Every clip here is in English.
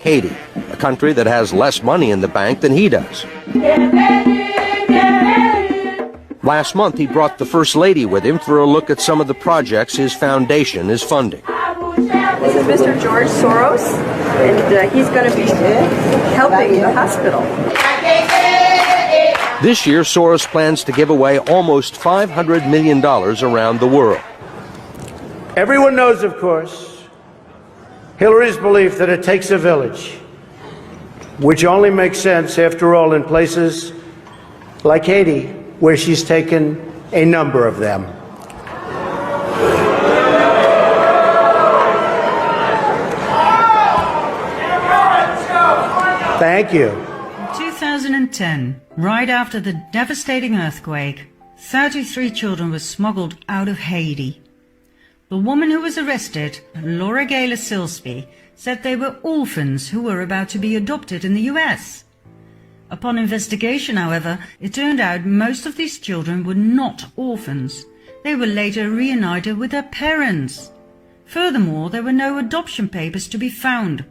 Haiti, a country that has less money in the bank than he does. Last month, he brought the First Lady with him for a look at some of the projects his foundation is funding. This is Mr. George Soros, and he's going to be helping the hospital. This year, Soros plans to give away almost $500 million around the world. Everyone knows, of course, Hillary's belief that it takes a village, which only makes sense, after all, in places like Haiti, where she's taken a number of them. Thank you. In 2010, right after the devastating earthquake, 33 children were smuggled out of Haiti. The woman who was arrested, Laura Silsby, said they were orphans who were about to be adopted in the US. Upon investigation, however, it turned out most of these children were not orphans. They were later reunited with their parents. Furthermore, there were no adoption papers to be found.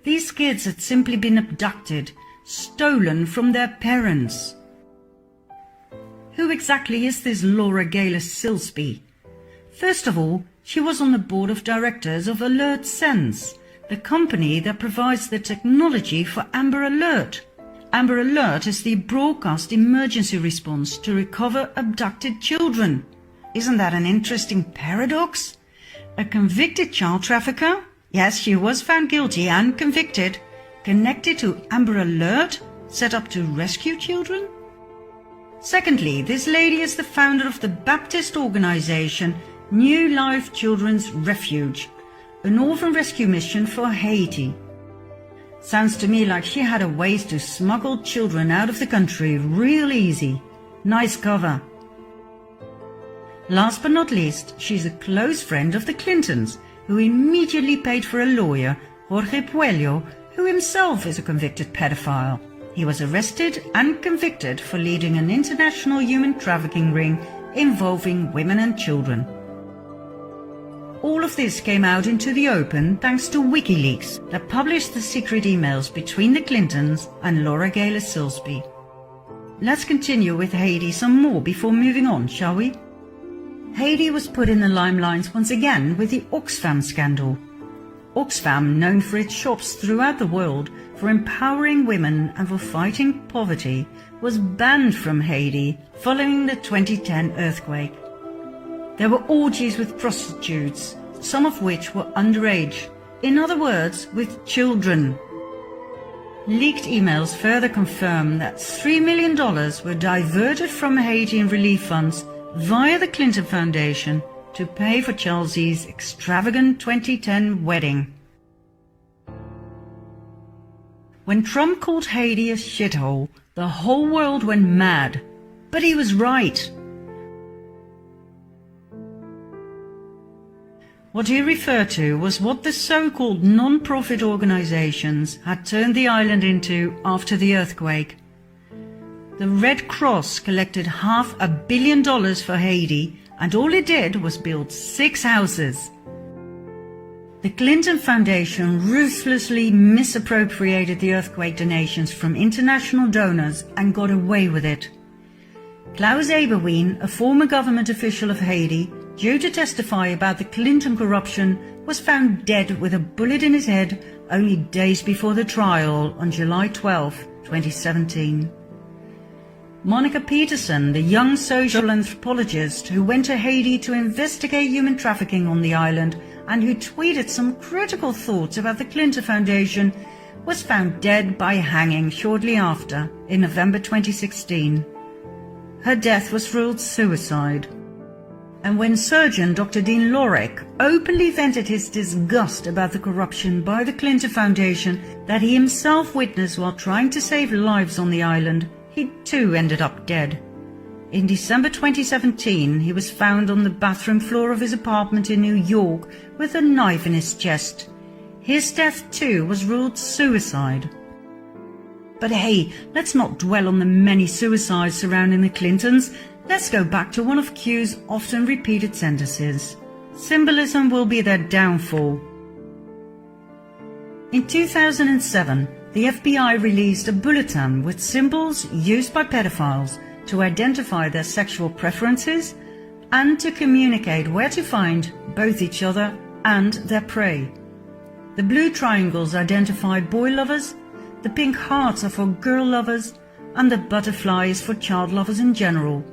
These kids had simply been abducted, stolen from their parents. Who exactly is this Laura Silsby? First of all, she was on the board of directors of Alert Sense, the company that provides the technology for Amber Alert. Amber Alert is the broadcast emergency response to recover abducted children. Isn't that an interesting paradox? A convicted child trafficker? Yes, she was found guilty and convicted, connected to Amber Alert, set up to rescue children? Secondly, this lady is the founder of the Baptist organization New Life Children's Refuge, an orphan rescue mission for Haiti. Sounds to me like she had a ways to smuggle children out of the country real easy. Nice cover. Last but not least, she's a close friend of the Clintons, who immediately paid for a lawyer, Jorge Puello, who himself is a convicted pedophile. He was arrested and convicted for leading an international human trafficking ring involving women and children. All of this came out into the open thanks to WikiLeaks that published the secret emails between the Clintons and Laura Silsby. Let's continue with Haiti some more before moving on, shall we? Haiti was put in the limelight once again with the Oxfam scandal. Oxfam, known for its shops throughout the world for empowering women and for fighting poverty, was banned from Haiti following the 2010 earthquake. There were orgies with prostitutes, some of which were underage, in other words, with children. Leaked emails further confirm that $3 million were diverted from Haitian relief funds via the Clinton Foundation to pay for Chelsea's extravagant 2010 wedding. When Trump called Haiti a shithole, the whole world went mad. But he was right. What he referred to was what the so-called non-profit organizations had turned the island into after the earthquake. The Red Cross collected $500 million for Haiti, and all it did was build 6 houses. The Clinton Foundation ruthlessly misappropriated the earthquake donations from international donors and got away with it. Klaus Eberwein, a former government official of Haiti, due to testify about the Clinton corruption, was found dead with a bullet in his head only days before the trial on July 12, 2017. Monica Peterson, the young social anthropologist who went to Haiti to investigate human trafficking on the island and who tweeted some critical thoughts about the Clinton Foundation, was found dead by hanging shortly after, in November 2016. Her death was ruled suicide. And when surgeon Dr. Dean Lorek openly vented his disgust about the corruption by the Clinton Foundation that he himself witnessed while trying to save lives on the island, he too ended up dead. In December 2017, he was found on the bathroom floor of his apartment in New York with a knife in his chest. His death too was ruled suicide. But hey, let's not dwell on the many suicides surrounding the Clintons. Let's go back to one of Q's often repeated sentences. Symbolism will be their downfall. In 2007, the FBI released a bulletin with symbols used by pedophiles to identify their sexual preferences and to communicate where to find both each other and their prey. The blue triangles identify boy lovers, the pink hearts are for girl lovers, and the butterfly is for child lovers in general.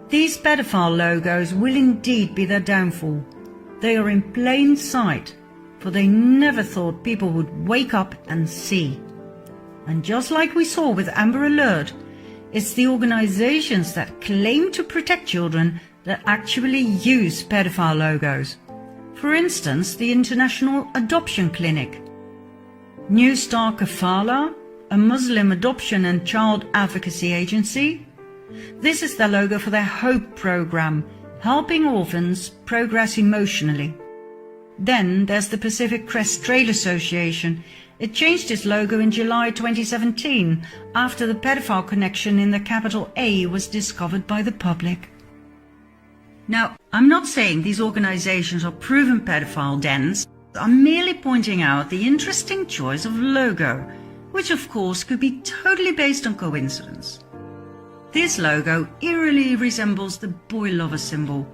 These pedophile logos will indeed be their downfall. They are in plain sight, for they never thought people would wake up and see. And just like we saw with Amber Alert, it's the organizations that claim to protect children that actually use pedophile logos. For instance, the International Adoption Clinic. New Star Kafala, a Muslim adoption and child advocacy agency. This is the logo for their HOPE program, helping orphans progress emotionally. Then there's the Pacific Crest Trail Association. It changed its logo in July 2017 after the pedophile connection in the capital A was discovered by the public. Now, I'm not saying these organizations are proven pedophile dens. I'm merely pointing out the interesting choice of logo, which of course could be totally based on coincidence. This logo eerily resembles the boy lover symbol.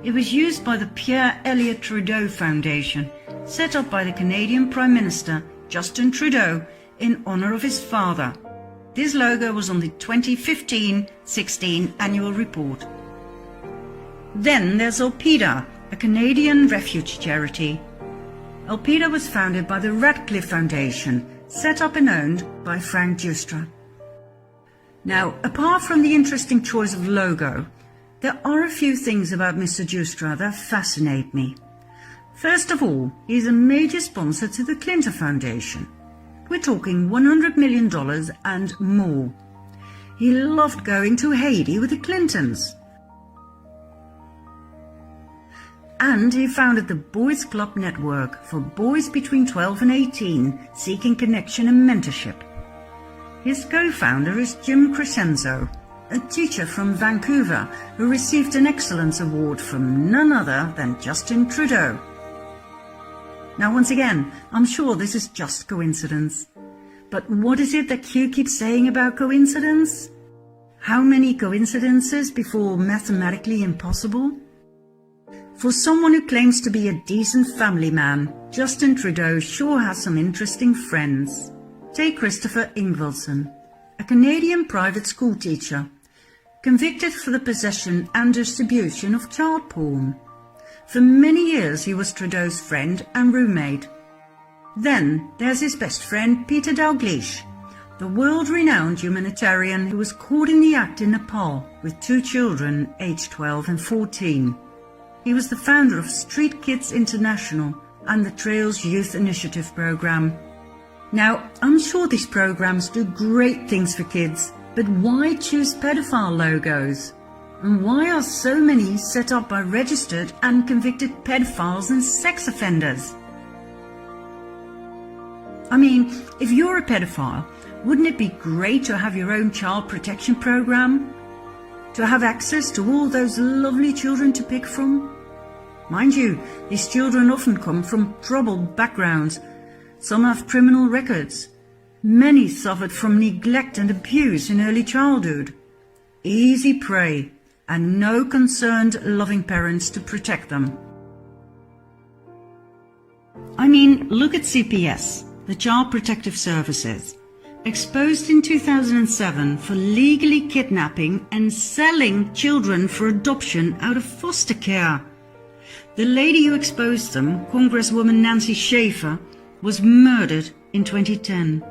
It was used by the Pierre Elliott Trudeau Foundation, set up by the Canadian Prime Minister Justin Trudeau in honor of his father. This logo was on the 2015-16 annual report. Then there's Alpida, a Canadian refuge charity. Alpida was founded by the Radcliffe Foundation, set up and owned by Frank Giustra. Now, apart from the interesting choice of logo, there are a few things about Mr. Giustra that fascinate me. First of all, he's a major sponsor to the Clinton Foundation. We're talking $100 million and more. He loved going to Haiti with the Clintons. And he founded the Boys Club Network for boys between 12 and 18 seeking connection and mentorship. His co-founder is Jim Crescenzo, a teacher from Vancouver who received an Excellence Award from none other than Justin Trudeau. Now once again, I'm sure this is just coincidence. But what is it that Q keeps saying about coincidence? How many coincidences before mathematically impossible? For someone who claims to be a decent family man, Justin Trudeau sure has some interesting friends. Take Christopher Ingvelson, a Canadian private school teacher, convicted for the possession and distribution of child porn. For many years he was Trudeau's friend and roommate. Then there's his best friend Peter Dalgleish, the world-renowned humanitarian who was caught in the act in Nepal with 2 children aged 12 and 14. He was the founder of Street Kids International and the Trails Youth Initiative program. Now, I'm sure these programs do great things for kids, but why choose pedophile logos? And why are so many set up by registered and convicted pedophiles and sex offenders? I mean, if you're a pedophile, wouldn't it be great to have your own child protection program? To have access to all those lovely children to pick from? Mind you, these children often come from troubled backgrounds. Some have criminal records. Many suffered from neglect and abuse in early childhood. Easy prey, and no concerned, loving parents to protect them. I mean, look at CPS, the Child Protective Services, exposed in 2007 for legally kidnapping and selling children for adoption out of foster care. The lady who exposed them, Congresswoman Nancy Schaefer, was murdered in 2010.